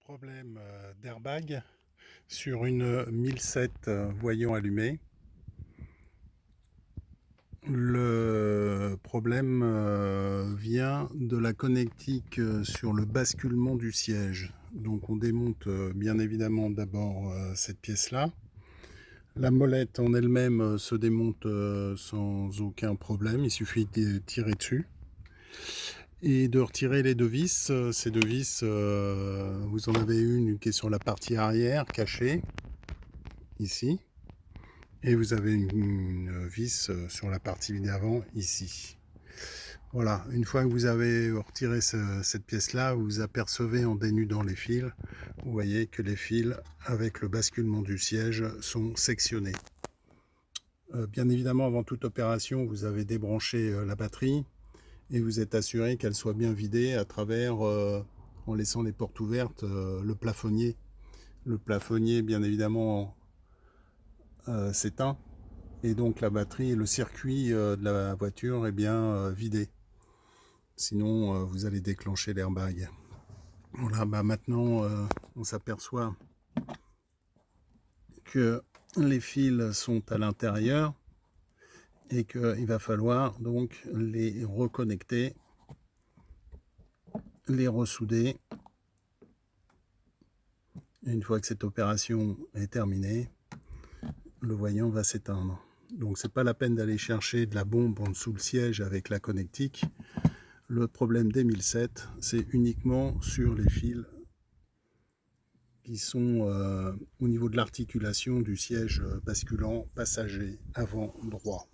Problème d'airbag sur une 1007 voyant allumé. Le problème vient de la connectique sur le basculement du siège. Donc on démonte bien évidemment d'abord cette pièce-là. La molette en elle-même se démonte sans aucun problème, il suffit de tirer dessus. Et de retirer les deux vis. Ces deux vis, vous en avez une qui est sur la partie arrière, cachée, ici. Et vous avez une vis sur la partie d'avant, ici. Voilà, une fois que vous avez retiré cette pièce-là, vous apercevez en dénudant les fils, vous voyez que les fils, avec le basculement du siège, sont sectionnés. Bien évidemment, avant toute opération, vous avez débranché la batterie, et vous êtes assuré qu'elle soit bien vidée à travers, en laissant les portes ouvertes, le plafonnier. Le plafonnier, bien évidemment, s'éteint, et donc la batterie et le circuit de la voiture est bien vidé. Sinon, vous allez déclencher l'airbag. Voilà, maintenant, on s'aperçoit que les fils sont à l'intérieur et qu'il va falloir donc les reconnecter, les ressouder. Et une fois que cette opération est terminée, le voyant va s'éteindre. Donc c'est pas la peine d'aller chercher de la bombe en dessous le siège avec la connectique. Le problème des 1007, c'est uniquement sur les fils qui sont au niveau de l'articulation du siège basculant passager avant droit.